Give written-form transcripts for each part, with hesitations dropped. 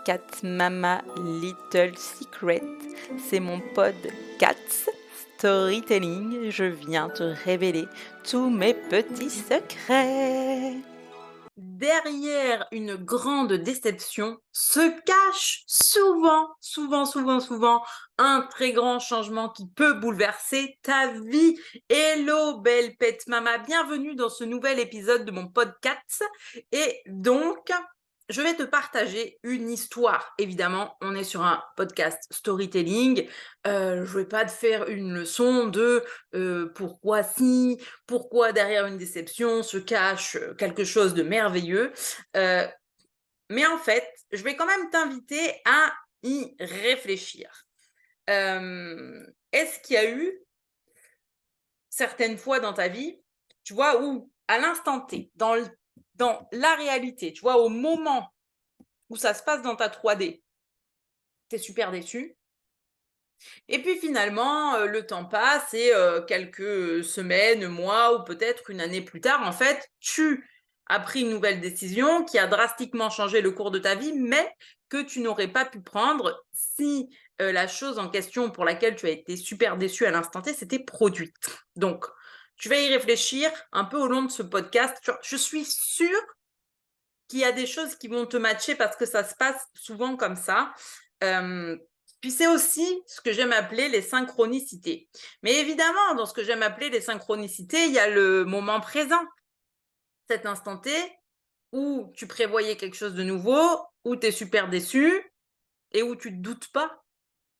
Cat Mama Little Secret. C'est mon podcast Storytelling. Je viens te révéler tous mes petits secrets. Derrière une grande déception se cache souvent un très grand changement qui peut bouleverser ta vie. Hello belle pet mama, bienvenue dans ce nouvel épisode de mon podcast. Et donc, je vais te partager une histoire. Évidemment, on est sur un podcast storytelling. Je vais pas te faire une leçon de pourquoi si, pourquoi derrière une déception se cache quelque chose de merveilleux. Mais en fait, je vais quand même t'inviter à y réfléchir. Est-ce qu'il y a eu certaines fois dans ta vie, tu vois, où à l'instant T, dans la réalité, tu vois, au moment où ça se passe dans ta 3D, tu es super déçu. Et puis finalement, le temps passe et quelques semaines, mois ou peut-être une année plus tard, en fait, tu as pris une nouvelle décision qui a drastiquement changé le cours de ta vie, mais que tu n'aurais pas pu prendre si la chose en question pour laquelle tu as été super déçu à l'instant T s'était produite. Donc, tu vas y réfléchir un peu au long de ce podcast. Je suis sûre qu'il y a des choses qui vont te matcher parce que ça se passe souvent comme ça. Puis c'est aussi ce que j'aime appeler les synchronicités. Mais évidemment, dans ce que j'aime appeler les synchronicités, il y a le moment présent, cet instant T, où tu prévoyais quelque chose de nouveau, où tu es super déçu et où tu ne te doutes pas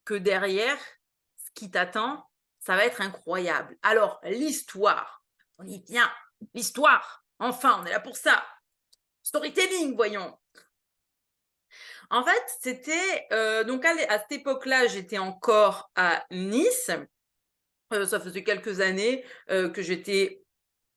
que derrière, ce qui t'attend, ça va être incroyable. Alors, l'histoire, on y vient, l'histoire, enfin, on est là pour ça. Storytelling, voyons. En fait, c'était donc à cette époque-là, j'étais encore à Nice. Ça faisait quelques années que j'étais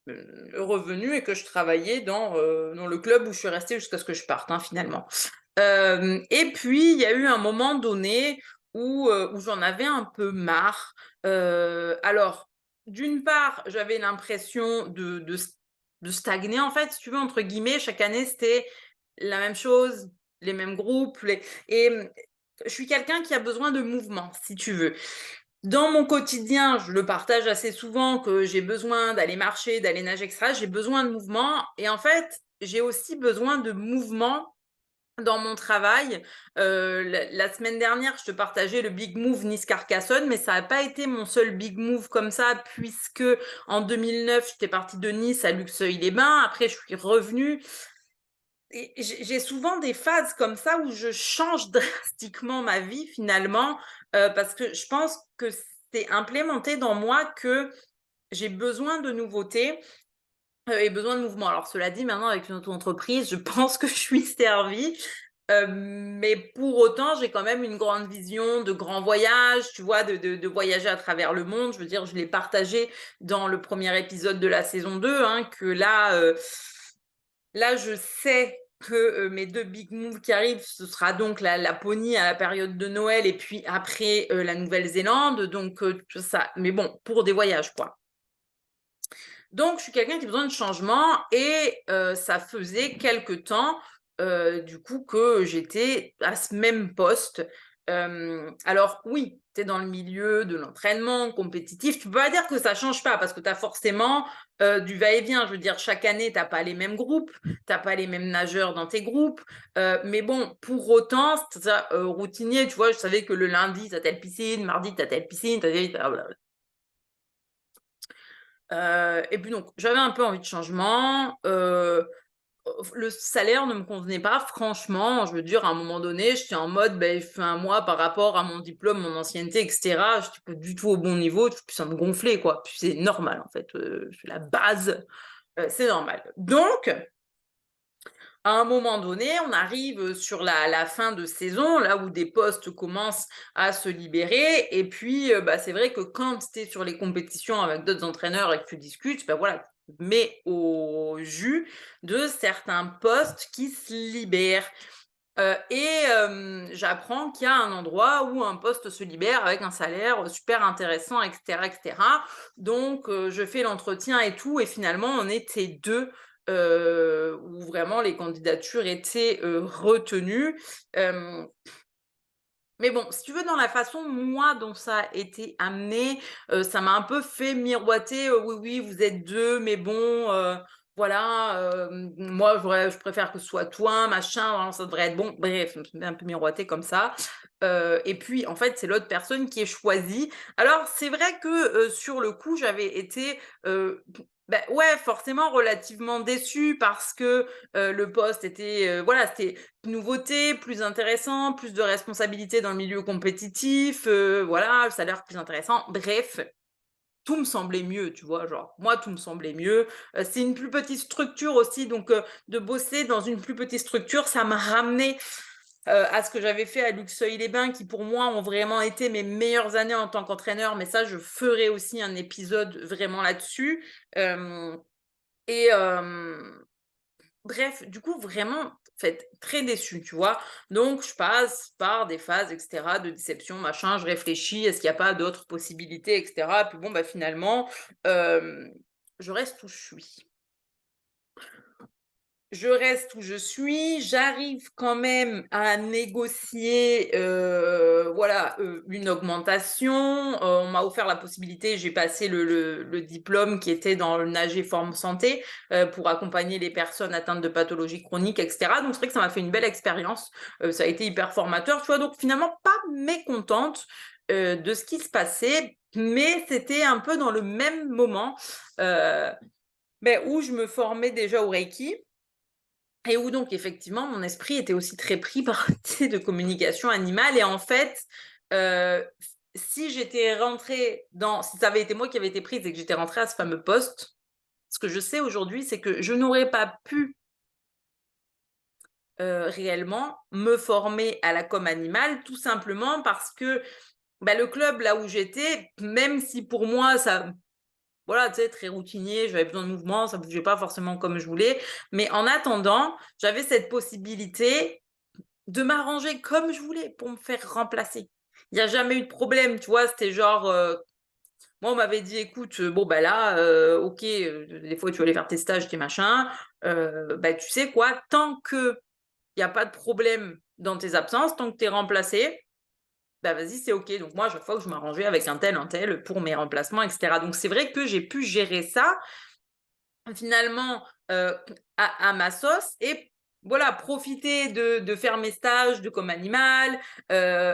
revenue et que je travaillais dans le club où je suis restée jusqu'à ce que je parte, hein, finalement. Et puis, il y a eu un moment donné où j'en avais un peu marre. Alors, d'une part, j'avais l'impression de stagner, en fait, si tu veux, entre guillemets. Chaque année, c'était la même chose, les mêmes groupes. Je suis quelqu'un qui a besoin de mouvement, si tu veux. Dans mon quotidien, je le partage assez souvent que j'ai besoin d'aller marcher, d'aller nager, etc. J'ai besoin de mouvement et en fait, j'ai aussi besoin de mouvement dans mon travail. La semaine dernière, je te partageais le big move Nice-Carcassonne, mais ça n'a pas été mon seul big move comme ça puisque en 2009, j'étais partie de Nice à Luxeuil-les-Bains. Après, je suis revenue. Et j'ai souvent des phases comme ça où je change drastiquement ma vie finalement, parce que je pense que c'est implémenté dans moi que j'ai besoin de nouveautés, et besoin de mouvement. Alors cela dit, maintenant avec une auto-entreprise, je pense que je suis servie, mais pour autant, j'ai quand même une grande vision de grands voyages, tu vois? De voyager à travers le monde. Je veux dire, je l'ai partagé dans le premier épisode de la saison 2, hein, que là, je sais que mes 2 big moves qui arrivent, ce sera donc la Laponie à la période de Noël et puis après la Nouvelle-Zélande. Donc, ça, mais bon, pour des voyages, quoi. Donc, je suis quelqu'un qui a besoin de changement et ça faisait quelque temps, du coup, que j'étais à ce même poste. Alors oui, tu es dans le milieu de l'entraînement compétitif, tu peux pas dire que ça change pas parce que tu as forcément du va-et-vient. Je veux dire, chaque année, tu as pas les mêmes groupes, tu as pas les mêmes nageurs dans tes groupes. Mais bon, pour autant, c'est ça, routinier, tu vois, je savais que le lundi, tu as telle piscine, mardi, tu as telle piscine, et puis donc, j'avais un peu envie de changement. Le salaire ne me convenait pas, franchement. Je veux dire, à un moment donné, j'étais en mode, ben, fin moi, par rapport à mon diplôme, mon ancienneté, etc., j'étais pas du tout au bon niveau. Puis ça me gonflait, quoi. Puis c'est normal, en fait. C'est la base. C'est normal. Donc, à un moment donné, on arrive sur la fin de saison, là où des postes commencent à se libérer. Et puis, bah, c'est vrai que quand tu es sur les compétitions avec d'autres entraîneurs et que tu discutes, bah, voilà, tu te mets au jus de certains postes qui se libèrent. J'apprends qu'il y a un endroit où un poste se libère avec un salaire super intéressant, etc., etc. Donc, je fais l'entretien et tout, et finalement, on était 2 où vraiment les candidatures étaient retenues. Mais bon, si tu veux, dans la façon, moi, dont ça a été amené, ça m'a un peu fait miroiter, «Oui, oui, vous êtes 2, mais bon, voilà, moi, je préfère que ce soit toi, machin, vraiment, ça devrait être bon». Bref, je me suis un peu miroité comme ça, et puis, en fait, c'est l'autre personne qui est choisie. Alors, c'est vrai que, sur le coup, j'avais été, ouais, forcément relativement déçue parce que, le poste était, voilà, c'était nouveauté, plus intéressant, plus de responsabilités dans le milieu compétitif, voilà, le salaire plus intéressant. Bref, tout me semblait mieux, tu vois? Genre, moi, tout me semblait mieux. C'est une plus petite structure aussi, donc de bosser dans une plus petite structure, ça m'a ramené, à ce que j'avais fait à Luxeuil-les-Bains, qui pour moi ont vraiment été mes meilleures années en tant qu'entraîneur, mais ça, je ferai aussi un épisode vraiment là-dessus. Hem et Bref, du coup, vraiment, en fait, très déçue, tu vois? Donc je passe par des phases et cetera de déception, machin, je réfléchis, est-ce qu'il y a pas d'autres possibilités et cetera? Puis bon, bah, finalement, hem, je reste où je suis. Je reste où je suis, j'arrive quand même à négocier, voilà, une augmentation. On m'a offert la possibilité, j'ai passé le diplôme qui était dans le nager forme santé, pour accompagner les personnes atteintes de pathologies chroniques et cetera. Donc c'est vrai que ça m'a fait une belle expérience, ça a été hyper formateur, tu vois? Donc finalement pas mécontente, de ce qui se passait, mais c'était un peu dans le même moment, heu, où je me formais déjà au Reiki et où donc effectivement mon esprit était aussi très pris par tu sais, de communication animale et en fait, si j'étais rentrée si ça avait été moi qui avais été prise et que j'étais rentrée à ce fameux poste, ce que je sais aujourd'hui, c'est que je n'aurais pas pu, réellement me former à la com animale, tout simplement parce que, le club là où j'étais, même si pour moi ça voilà, tu sais, très routinier, j'avais besoin de mouvement, ça bougeait pas forcément comme je voulais. Mais en attendant, j'avais cette possibilité de m'arranger comme je voulais pour me faire remplacer. Il y a jamais eu de problème, tu vois? C'était genre, moi, on m'avait dit: «Écoute, bon, bah, là, OK, des fois, tu vas aller faire tes stages, tes machins, tu sais quoi? Tant qu'il y a pas de problème dans tes absences, tant que tu es remplacé, bah, vas-y, c'est OK». Donc moi, à chaque fois que je m'arrangeais avec un tel pour mes remplacements et cetera. Donc c'est vrai que j'ai pu gérer ça finalement, à ma sauce et voilà, profiter de faire mes stages de comme animal,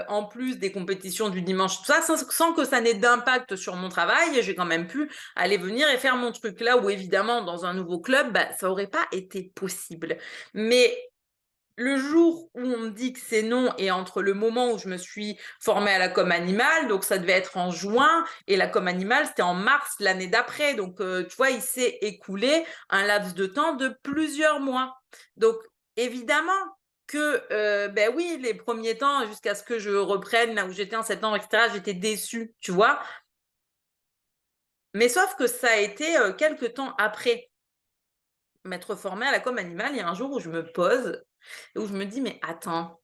en plus des compétitions du dimanche, tout ça, sans que ça n'ait d'impact sur mon travail. J'ai quand même pu aller venir et faire mon truc. Là où évidemment dans un nouveau club, ça aurait pas été possible. Mais le jour où on me dit que c'est non et entre le moment où je me suis formée à la com animale, donc ça devait être en juin et la com animale, c'était en mars l'année d'après. Donc, tu vois, il s'est écoulé un laps de temps de plusieurs mois. Donc évidemment que, oui, les premiers temps jusqu'à ce que je reprenne là où j'étais en septembre et cetera, j'étais déçue, tu vois? Mais sauf que ça a été, quelque temps après m'être formée à la com animale, il y a un jour où je me pose et où je me dis: «Mais attends,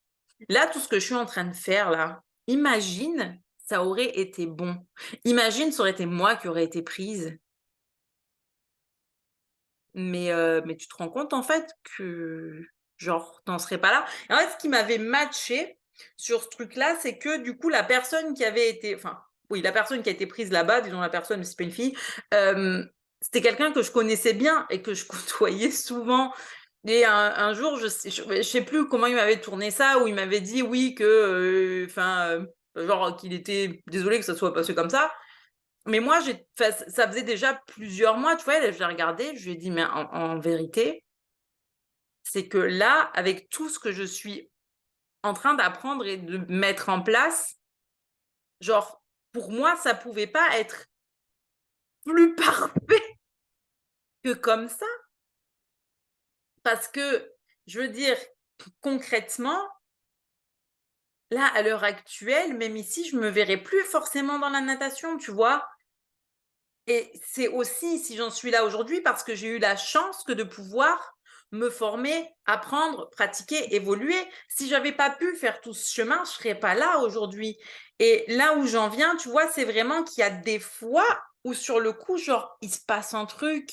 là, tout ce que je suis en train de faire là, imagine, ça aurait été bon. Imagine, ça aurait été moi qui aurais été prise. Mais tu te rends compte en fait que, genre, tu serais pas là?» Et en fait, ce qui m'avait matché sur ce truc-là, c'est que du coup, la personne qui avait été enfin, oui, la personne qui a été prise là-bas, disons la personne, mais c'est pas une fille, c'était quelqu'un que je connaissais bien et que je côtoyais souvent. Et un jour, je sais plus comment il m'avait tourné ça, où il m'avait dit oui que, enfin, genre qu'il était désolé que ça soit passé comme ça. Mais moi, enfin, ça faisait déjà plusieurs mois, tu vois? Et je l'ai regardé, je lui ai dit: «Mais en vérité, c'est que là, avec tout ce que je suis en train d'apprendre et de mettre en place, genre, pour moi, ça pouvait pas être plus parfait que comme ça». Parce que, je veux dire, concrètement, là, à l'heure actuelle, même ici, je me verrais plus forcément dans la natation, tu vois? Et c'est aussi si j'en suis là aujourd'hui parce que j'ai eu la chance que de pouvoir me former, apprendre, pratiquer, évoluer. Si j'avais pas pu faire tout ce chemin, je serais pas là aujourd'hui. Et là où j'en viens, tu vois, c'est vraiment qu'il y a des fois où sur le coup, genre, il se passe un truc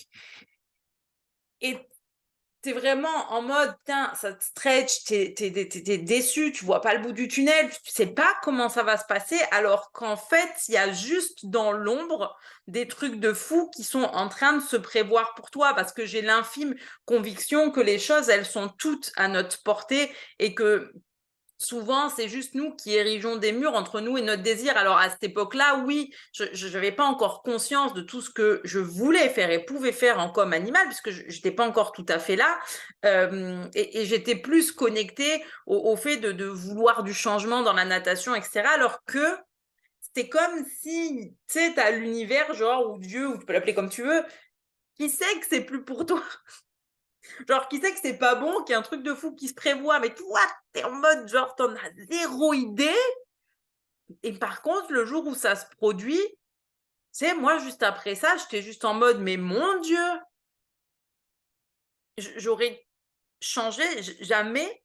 et t'es vraiment en mode, putain, ça te stretch, t'es déçu, tu vois pas le bout du tunnel, tu sais pas comment ça va se passer, alors qu'en fait, il y a juste dans l'ombre des trucs de fou qui sont en train de se prévoir pour toi, parce que j'ai l'infime conviction que les choses, elles sont toutes à notre portée et que souvent, c'est juste nous qui érigeons des murs entre nous et notre désir. Alors à cette époque-là, oui, je n'avais pas encore conscience de tout ce que je voulais faire et pouvais faire en comme animal, puisque je n'étais pas encore tout à fait là. Et j'étais plus connectée au fait de vouloir du changement dans la natation, etc. Alors que c'était comme si, tu sais, tu as l'univers, genre, ou Dieu, ou tu peux l'appeler comme tu veux, qui sait que c'est plus pour toi. Genre, qui sait que c'est pas bon, qu'il y a un truc de fou qui se prévoit, mais toi, t'es en mode, genre, t'en as zéro idée. Et par contre, le jour où ça se produit, tu sais, moi, juste après ça, j'étais juste en mode, mais mon Dieu, j'aurais changé, jamais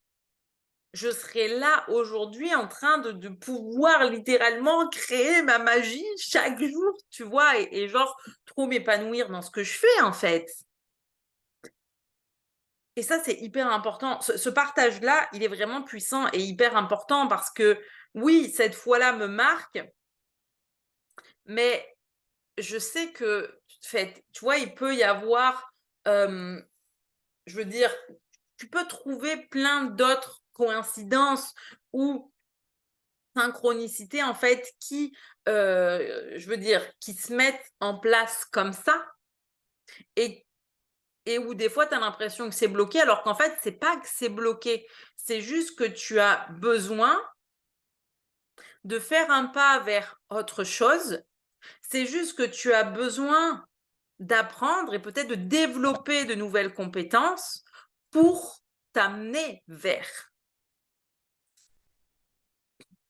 je serais là aujourd'hui en train de pouvoir littéralement créer ma magie chaque jour, tu vois, et genre, trop m'épanouir dans ce que je fais, en fait. Et ça, c'est hyper important. Ce partage-là, il est vraiment puissant et hyper important parce que oui, cette fois-là me marque, mais je sais que, tu vois, il peut y avoir, je veux dire, tu peux trouver plein d'autres coïncidences ou synchronicités, en fait, qui, je veux dire, qui se mettent en place comme ça et et où des fois tu as l'impression que c'est bloqué, alors qu'en fait, c'est pas que c'est bloqué, c'est juste que tu as besoin de faire un pas vers autre chose. C'est juste que tu as besoin d'apprendre et peut-être de développer de nouvelles compétences pour t'amener vers.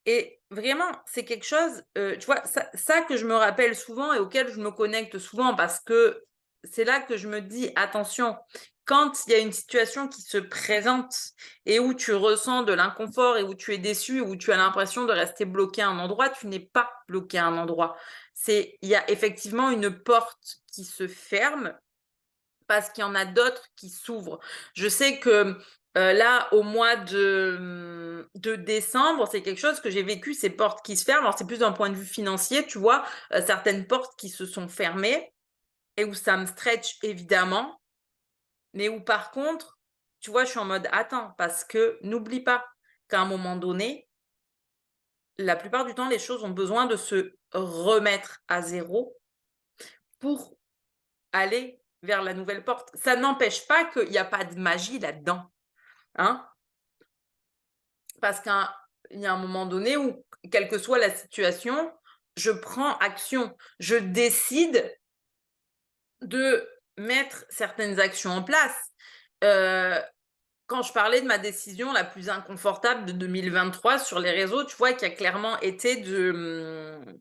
Et vraiment, c'est quelque chose, tu vois, ça que je me rappelle souvent et auquel je me connecte souvent parce que c'est là que je me dis: «Attention, quand il y a une situation qui se présente et où tu ressens de l'inconfort et où tu es déçu, où tu as l'impression de rester bloqué à un endroit, tu n'es pas bloqué à un endroit». Il y a effectivement une porte qui se ferme parce qu'il y en a d'autres qui s'ouvrent. Je sais que, là, au mois de décembre, c'est quelque chose que j'ai vécu, ces portes qui se ferment. Alors, c'est plus d'un point de vue financier, tu vois? Certaines portes qui se sont fermées et où ça me stretch évidemment, mais où par contre, tu vois, je suis en mode: «Attends», parce que n'oublie pas qu'à un moment donné, la plupart du temps, les choses ont besoin de se remettre à zéro pour aller vers la nouvelle porte. Ça n'empêche pas qu'il y a pas de magie là-dedans, hein. Parce qu'il y a un moment donné où, quelle que soit la situation, je prends action. Je décide de mettre certaines actions en place. Heu, Quand je parlais de ma décision la plus inconfortable de 2023 sur les réseaux, tu vois, qui a clairement été de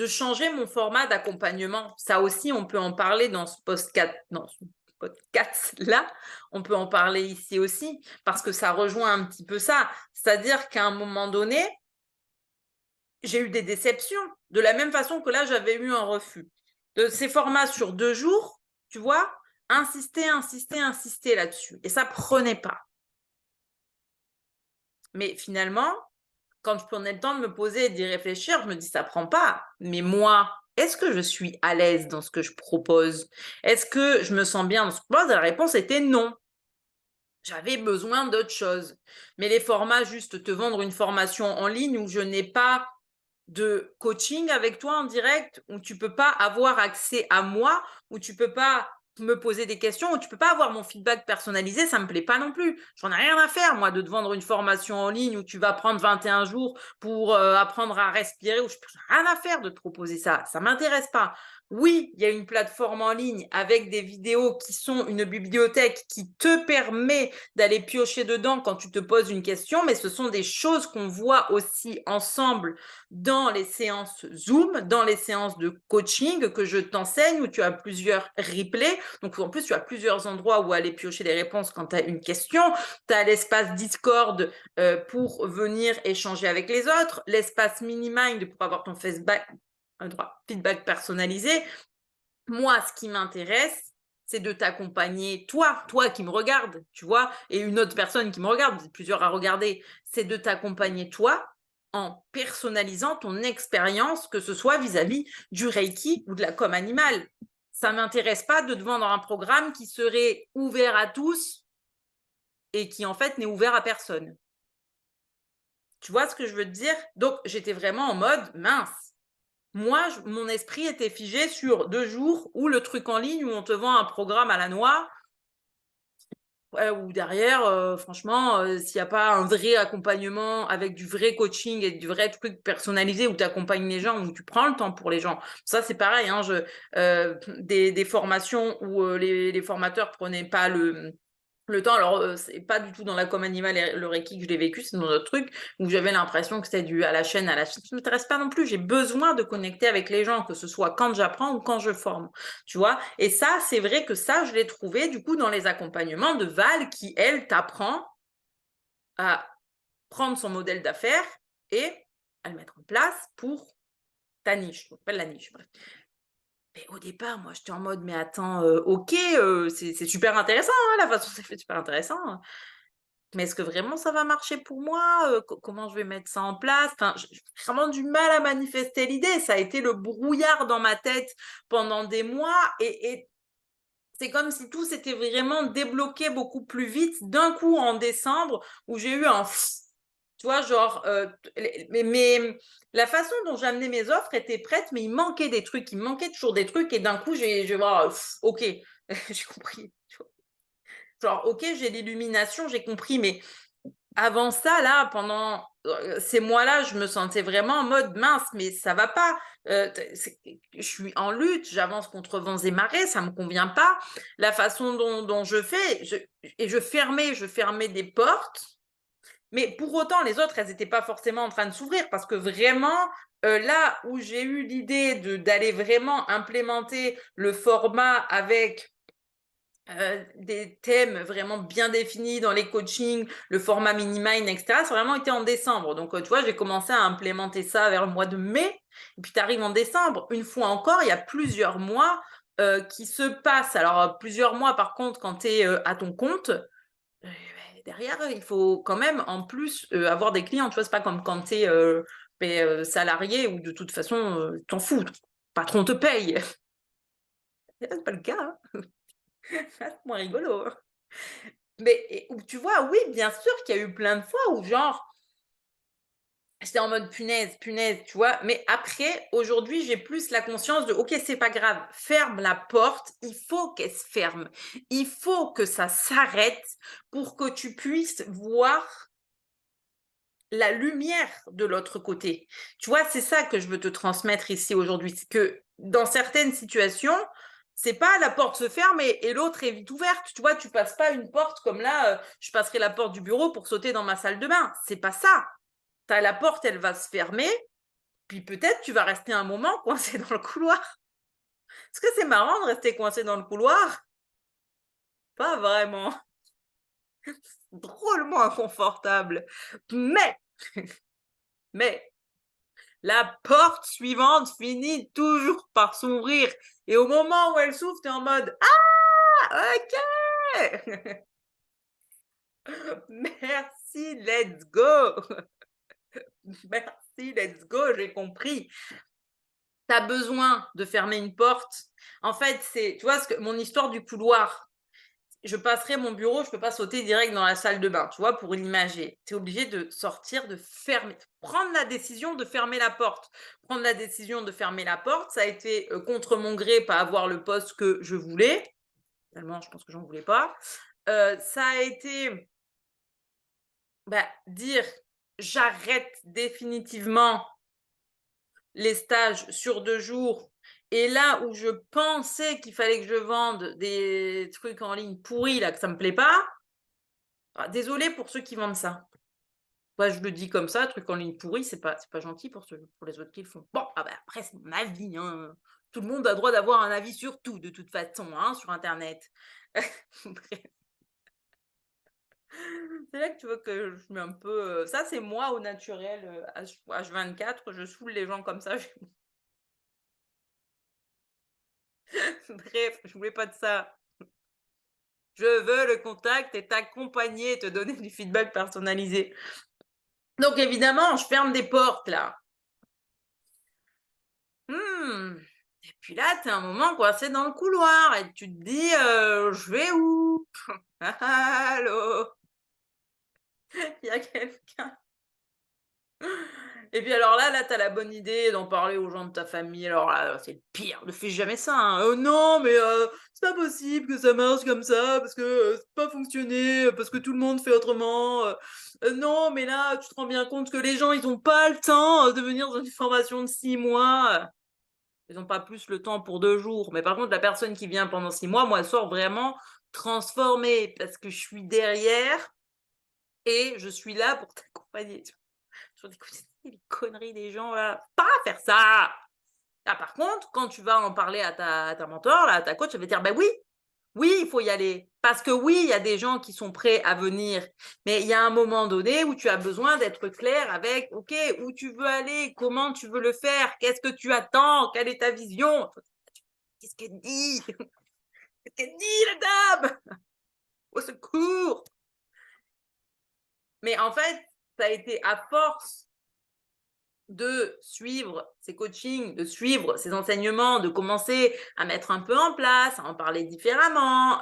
changer mon format d'accompagnement. Ça aussi, on peut en parler dans ce podcast-là, on peut en parler ici aussi, parce que ça rejoint un petit peu ça. C'est-à-dire qu'à un moment donné, j'ai eu des déceptions, de la même façon que là, j'avais eu un refus. De ces formats sur 2 jours, tu vois, insister, insister, insister là-dessus. Et ça prenait pas. Mais finalement, quand je prenais le temps de me poser et d'y réfléchir, je me dis: «Ça prend pas». Mais moi, est-ce que je suis à l'aise dans ce que je propose? Est-ce que je me sens bien dans ce que je propose? La réponse était non. J'avais besoin d'autre chose. Mais les formats, juste te vendre une formation en ligne où je n'ai pas de coaching avec toi en direct, où tu peux pas avoir accès à moi, où tu peux pas me poser des questions, où tu peux pas avoir mon feedback personnalisé, ça me plaît pas non plus. J'en ai rien à faire, moi, de te vendre une formation en ligne où tu vas prendre 21 jours pour apprendre à respirer, ou je n'ai rien à faire de te proposer ça. Ça m'intéresse pas. Oui, il y a une plateforme en ligne avec des vidéos qui sont une bibliothèque qui te permet d'aller piocher dedans quand tu te poses une question, mais ce sont des choses qu'on voit aussi ensemble dans les séances Zoom, dans les séances de coaching que je t'enseigne, où tu as plusieurs replays. Donc, en plus, tu as plusieurs endroits où aller piocher les réponses quand tu as une question. Tu as l'espace Discord pour venir échanger avec les autres, l'espace Minimind pour avoir ton feedback personnalisé. Moi, ce qui m'intéresse, c'est de t'accompagner, toi qui me regarde, tu vois, et une autre personne qui me regarde, vous êtes plusieurs à regarder, c'est de t'accompagner toi en personnalisant ton expérience, que ce soit vis-à-vis du Reiki ou de la com animale. Ça m'intéresse pas de te vendre un programme qui serait ouvert à tous et qui en fait n'est ouvert à personne. Tu vois ce que je veux te dire? Donc j'étais vraiment en mode mince. Moi, mon esprit était figé sur 2 jours ou le truc en ligne où on te vend un programme à la noix. Ouais, ou derrière, franchement, s'il y a pas un vrai accompagnement avec du vrai coaching et du vrai truc personnalisé où tu accompagnes les gens, où tu prends le temps pour les gens. Ça, c'est pareil, hein, des formations où les formateurs prenaient pas le temps. Alors, c'est pas du tout dans la com animale et le Reiki que je l'ai vécu, c'est dans d'autres trucs où j'avais l'impression que c'était du à la chaîne, à la chaîne. Ça m'intéresse pas non plus. J'ai besoin de connecter avec les gens, que ce soit quand j'apprends ou quand je forme, tu vois. Et ça, c'est vrai que ça, je l'ai trouvé du coup dans les accompagnements de Val qui, elle, t'apprend à prendre son modèle d'affaires et à le mettre en place pour ta niche. On appelle la niche, bref. Mais au départ, moi, j'étais en mode, mais attends, ok, c'est super intéressant, hein, la façon dont c'est fait, super intéressant. Mais est-ce que vraiment ça va marcher pour moi? Comment je vais mettre ça en place? Enfin, j'ai vraiment du mal à manifester l'idée. Ça a été le brouillard dans ma tête pendant des mois et c'est comme si tout s'était vraiment débloqué beaucoup plus vite d'un coup en décembre où j'ai eu un tu vois, genre, mais la façon dont j'amenais mes offres était prête, mais il manquait des trucs, il me manquait toujours des trucs et d'un coup, je vais voir, OK, j'ai compris, tu vois? Genre, OK, j'ai l'illumination, j'ai compris, mais avant ça, là, pendant, ces mois-là, je me sentais vraiment en mode: «Mince, mais ça va pas, t c'est je suis en lutte, j'avance contre vents et marées, ça me convient pas. La façon dont je fais, je fermais des portes, mais pour autant, les autres, elles n'étaient pas forcément en train de s'ouvrir parce que vraiment, là où j'ai eu l'idée d'aller vraiment implémenter le format avec des thèmes vraiment bien définis dans les coachings, le format mini-mind, etc. Ça a vraiment été en décembre. Donc, tu vois, j'ai commencé à implémenter ça vers le mois de mai. Et puis, tu arrives en décembre. Une fois encore, il y a plusieurs mois qui se passent. Alors, plusieurs mois, par contre, quand tu es à ton compte, derrière, il faut quand même, en plus, avoir des clients. Tu vois, c'est pas comme quand tu es salarié où de toute façon, t'en fous. Ton patron te paye. C'est pas le cas. Hein. C'est moins rigolo. Hein. Mais tu vois, oui, bien sûr qu'il y a eu plein de fois où genre, j'étais en mode punaise, punaise, tu vois. Mais après, aujourd'hui, j'ai plus la conscience de, ok, c'est pas grave, ferme la porte, il faut qu'elle se ferme. Il faut que ça s'arrête pour que tu puisses voir la lumière de l'autre côté. Tu vois, c'est ça que je veux te transmettre ici aujourd'hui. C'est que dans certaines situations, c'est pas la porte se ferme et l'autre est vite ouverte. Tu vois, tu passes pas une porte comme là, je passerai la porte du bureau pour sauter dans ma salle de bain. C'est pas ça. T'as la porte, elle va se fermer, puis peut-être tu vas rester un moment coincé dans le couloir. Est-ce que c'est marrant de rester coincé dans le couloir? Pas vraiment. Drôlement inconfortable. Mais, mais, la porte suivante finit toujours par s'ouvrir. Et au moment où elle s'ouvre, tu es en mode ah, ok, merci, let's go. Merci, let's go, j'ai compris. Tu as besoin de fermer une porte. En fait, tu vois, mon histoire du couloir. Je passerai mon bureau, je peux pas sauter direct dans la salle de bain, tu vois, pour l'imager. Tu es obligé de sortir, de fermer, prendre la décision de fermer la porte. Prendre la décision de fermer la porte, ça a été contre mon gré, pas avoir le poste que je voulais. Tellement, je pense que j'en voulais pas. Ça a été dire j'arrête définitivement les stages sur 2 jours. Et là où je pensais qu'il fallait que je vende des trucs en ligne pourris, là, que ça me plaît pas, désolée pour ceux qui vendent ça. Moi, je le dis comme ça, truc en ligne pourri, c'est pas gentil pour les autres qui le font. Bon, après, c'est mon avis, hein. Tout le monde a droit d'avoir un avis sur tout, de toute façon, hein, sur internet. Bref. C'est là que tu vois que je mets un peu, ça, c'est moi au naturel, H24, je saoule les gens comme ça. Bref, je voulais pas de ça. Je veux le contact et t'accompagner, te donner du feedback personnalisé. Donc évidemment, je ferme des portes là. Et puis là, tu es un moment coincé dans le couloir et tu te dis, je vais où? Allô? Il y a quelqu'un? Et puis alors là, tu as la bonne idée d'en parler aux gens de ta famille. Alors là, c'est le pire, ne fais jamais ça, hein. Non, mais c'est pas possible que ça marche comme ça parce que c'est pas fonctionné, parce que tout le monde fait autrement. Non, mais là, tu te rends bien compte que les gens, ils ont pas le temps de venir dans une formation de 6 mois. Ils ont pas plus le temps pour 2 jours. Mais par contre, la personne qui vient pendant 6 mois, moi, elle sort vraiment transformée parce que je suis derrière et je suis là pour t'accompagner. Je dis: «Écoutez, les conneries des gens là, pas faire ça!» Ah par contre, quand tu vas en parler à ta mentor là, à ta coach, elle va dire: «Bah oui, oui, il faut y aller». Parce que oui, il y a des gens qui sont prêts à venir, mais il y a un moment donné où tu as besoin d'être clair avec: «OK, où tu veux aller? Comment tu veux le faire? Qu'est-ce que tu attends? Quelle est ta vision?» «Qu'est-ce qu'elle dit? Qu'est-ce qu'elle dit la dame? Au secours!» Mais en fait, ça a été à force de suivre ces coachings, de suivre ces enseignements, de commencer à mettre un peu en place, à en parler différemment,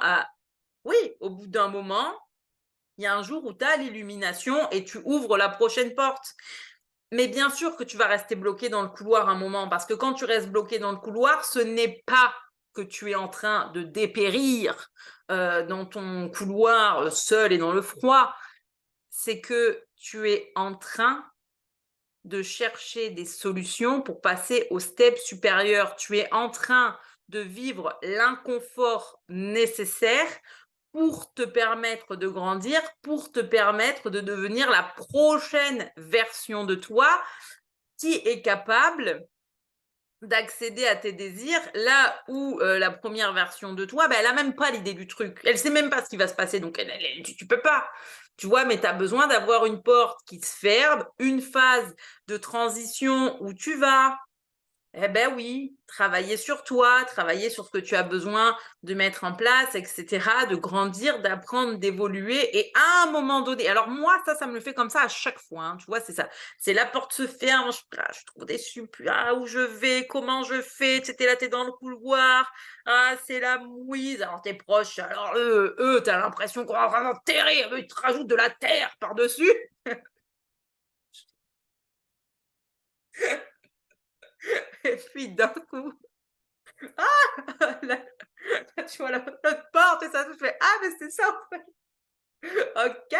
oui, au bout d'un moment, il y a un jour où tu as l'illumination et tu ouvres la prochaine porte. Mais bien sûr que tu vas rester bloqué dans le couloir un moment, parce que quand tu restes bloqué dans le couloir, ce n'est pas que tu es en train de dépérir dans ton couloir seul et dans le froid, c'est que tu es en train de chercher des solutions pour passer au step supérieur. Tu es en train de vivre l'inconfort nécessaire pour te permettre de grandir, pour te permettre de devenir la prochaine version de toi qui est capable d'accéder à tes désirs là où la première version de toi, elle n'a même pas l'idée du truc. Elle sait même pas ce qui va se passer, donc tu peux pas. Tu vois, mais tu as besoin d'avoir une porte qui se ferme, une phase de transition où tu vas eh ben oui, travailler sur toi, travailler sur ce que tu as besoin de mettre en place, etc., de grandir, d'apprendre, d'évoluer. Et à un moment donné, alors moi, ça me le fait comme ça à chaque fois, hein, tu vois, c'est ça. C'est la porte se ferme, je suis trop déçue, puis où je vais, comment je fais, tu là, t'es dans le couloir, c'est la mouise, alors tes proches, alors eux, t'as l'impression qu'on va vraiment terrer, eux, ils te rajoutent de la terre par-dessus. Et puis d'un coup, là, tu vois la porte et ça te fait: «Ah mais c'est ça en fait, OK!»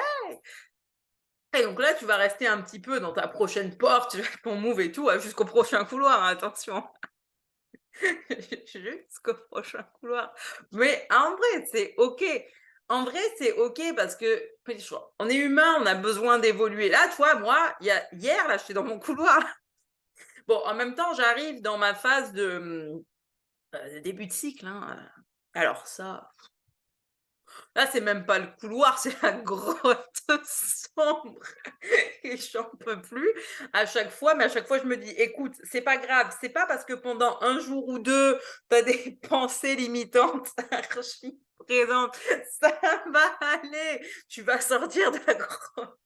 Et donc là, tu vas rester un petit peu dans ta prochaine porte, ton move et tout, jusqu'au prochain couloir, hein, attention. Jusqu'au prochain couloir. Mais en vrai, c'est OK. En vrai, c'est OK parce que, on est humain, on a besoin d'évoluer. Là, tu vois, moi, hier, là, j'étais dans mon couloir. Bon, en même temps, j'arrive dans ma phase de début de cycle, hein, alors ça là, c'est même pas le couloir, c'est la grotte sombre et j'en peux plus à chaque fois. Mais à chaque fois, je me dis: «Écoute, c'est pas grave, c'est pas parce que pendant un jour ou 2 tu as des pensées limitantes archi présentes, ça va aller, tu vas sortir de la grotte».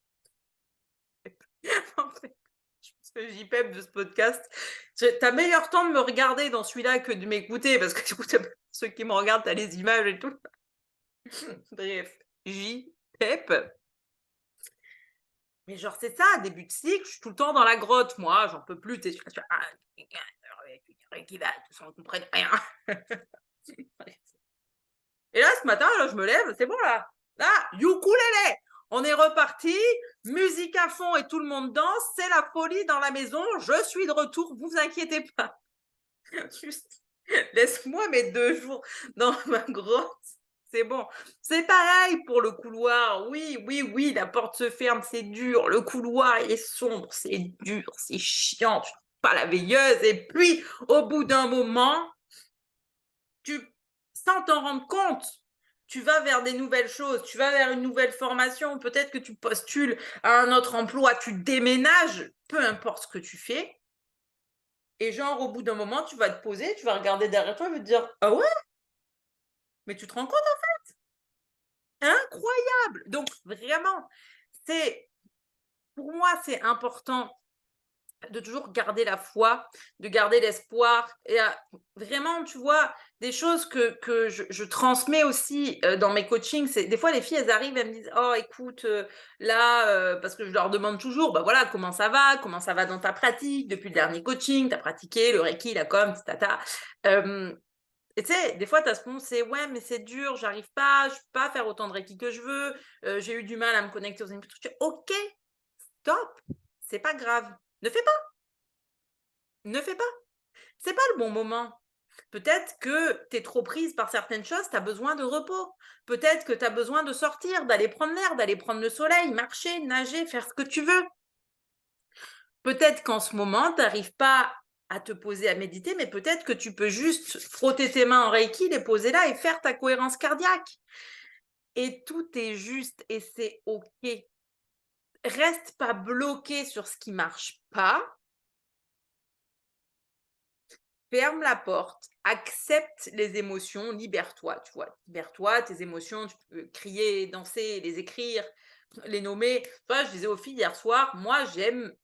En fait, je pense que JPEP de ce podcast, tu as meilleur temps de me regarder dans celui-là que de m'écouter parce que du coup, ceux qui me regardent, tu as les images et tout. Bref, JPEP. Mais genre, c'est ça, début de cycle, je suis tout le temps dans la grotte, moi, j'en peux plus, tu sais, je suis là, qui va, tous on comprenne rien. Et là, ce matin, là, je me lève, c'est bon, là. Là, ukulélé, on est reparti, musique à fond et tout le monde danse, c'est la folie dans la maison, je suis de retour, vous inquiétez pas. Juste, laisse-moi mes 2 jours dans ma grotte. C'est bon. C'est pareil pour le couloir. Oui, oui, oui, la porte se ferme, c'est dur. Le couloir est sombre, c'est dur, c'est chiant. Tu trouves pas la veilleuse. Et puis, au bout d'un moment, tu, sans t'en rendre compte, tu vas vers des nouvelles choses, tu vas vers une nouvelle formation. Peut-être que tu postules à un autre emploi, tu déménages, peu importe ce que tu fais. Et genre, au bout d'un moment, tu vas te poser, tu vas regarder derrière toi et te dire: «Ah ouais? Mais tu te rends compte, hein?» incroyable. Donc, vraiment, pour moi, c'est important de toujours garder la foi, de garder l'espoir et vraiment, tu vois, des choses que je transmets aussi dans mes coachings. C'est des fois les filles, elles arrivent, elles me disent: «Oh écoute, là» parce que je leur demande toujours: «Bah voilà, comment ça va? Comment ça va dans ta pratique depuis le dernier coaching? Tu as pratiqué le reiki, la com, tata». Et tu sais, des fois, tu as ce moment, c'est: «Ouais, mais c'est dur, j'arrive pas, je peux pas faire autant de reiki que je veux, j'ai eu du mal à me connecter aux énergies». OK, stop, c'est pas grave. Ne fais pas, ne fais pas. C'est pas le bon moment. Peut-être que tu es trop prise par certaines choses, tu as besoin de repos. Peut-être que tu as besoin de sortir, d'aller prendre l'air, d'aller prendre le soleil, marcher, nager, faire ce que tu veux. Peut-être qu'en ce moment, tu n'arrives pas à te poser à méditer, mais peut-être que tu peux juste frotter tes mains en Reiki, les poser là et faire ta cohérence cardiaque. Et tout est juste et c'est OK. Reste pas bloqué sur ce qui marche pas. Ferme la porte, accepte les émotions, libère-toi, tu vois? Libère-toi, tes émotions, tu peux crier, danser, les écrire, les nommer. Tu vois, je disais aux filles hier soir, moi j'aime,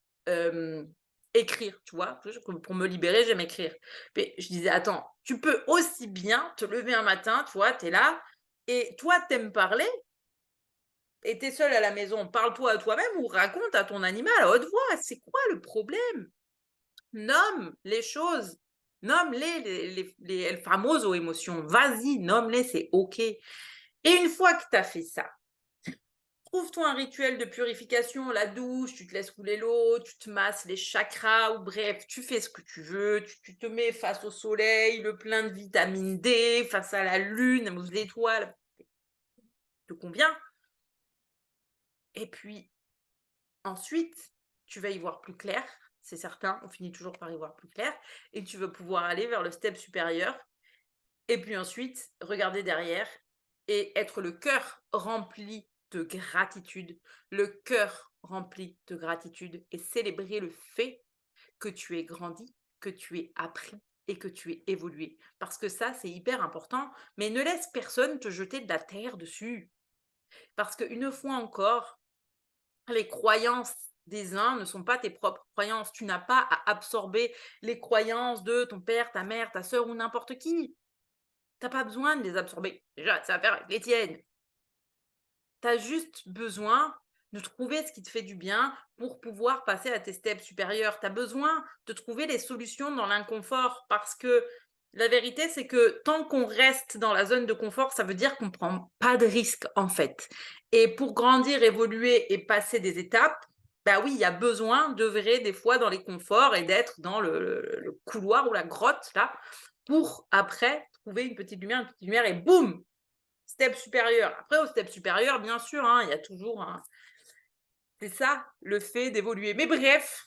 écrire, tu vois? Pour me libérer, j'aime écrire. Mais je disais: «Attends, tu peux aussi bien te lever un matin, tu vois, tu es là et toi tu parler et tu es seule à la maison, parle-toi à toi-même ou raconte à ton animal à haute voix, c'est quoi le problème?» Nomme les choses, nomme-les, les el famoso émotions. Vas-y, nomme-les, c'est OK. Et une fois que tu as fait ça, trouve-toi un rituel de purification, la douche, tu te laisses couler l'eau, tu te masses les chakras ou bref, tu fais ce que tu veux, tu te mets face au soleil, le plein de vitamine D, face à la lune, aux étoiles, te convient. Et puis ensuite, tu vas y voir plus clair, c'est certain, on finit toujours par y voir plus clair et tu vas pouvoir aller vers le step supérieur. Et puis ensuite, regarder derrière et être le cœur rempli de gratitude, le cœur rempli de gratitude et célébrer le fait que tu aies grandi, que tu aies appris et que tu aies évolué. Parce que ça, c'est hyper important, mais ne laisse personne te jeter de la terre dessus. Parce qu'une fois encore, les croyances des uns ne sont pas tes propres croyances. Tu n'as pas à absorber les croyances de ton père, ta mère, ta sœur ou n'importe qui. T'as pas besoin de les absorber. Déjà, ça va faire avec les tiennes. Tu as juste besoin de trouver ce qui te fait du bien pour pouvoir passer à tes steps supérieurs. Tu as besoin de trouver les solutions dans l'inconfort parce que la vérité, c'est que tant qu'on reste dans la zone de confort, ça veut dire qu'on ne prend pas de risques en fait. Et pour grandir, évoluer et passer des étapes, bah oui, il y a besoin d'œuvrer des fois dans les conforts et d'être dans le couloir ou la grotte là pour après trouver une petite lumière et boum, step supérieur. Après, au step supérieur, bien sûr, hein, il y a toujours un. C'est ça, le fait d'évoluer. Mais bref,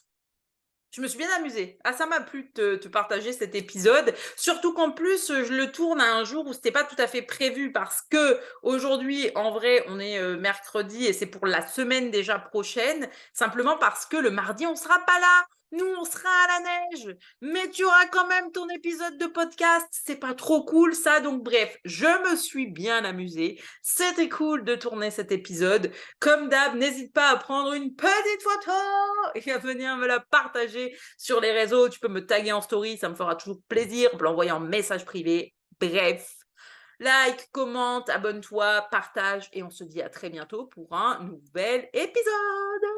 je me suis bien amusée. Ah, ça m'a plu de te partager cet épisode. Surtout qu'en plus, je le tourne à un jour où c'était pas tout à fait prévu parce que aujourd'hui, en vrai, on est mercredi et c'est pour la semaine déjà prochaine. Simplement parce que le mardi, on sera pas là. Nous, on sera à la neige. Mais tu auras quand même ton épisode de podcast. C'est pas trop cool, ça. Donc, bref, je me suis bien amusée. C'était cool de tourner cet épisode. Comme d'hab, n'hésite pas à prendre une petite photo et à venir me la partager sur les réseaux. Tu peux me taguer en story, ça me fera toujours plaisir. On peut l'envoyer en message privé. Bref, like, commente, abonne-toi, partage et on se dit à très bientôt pour un nouvel épisode.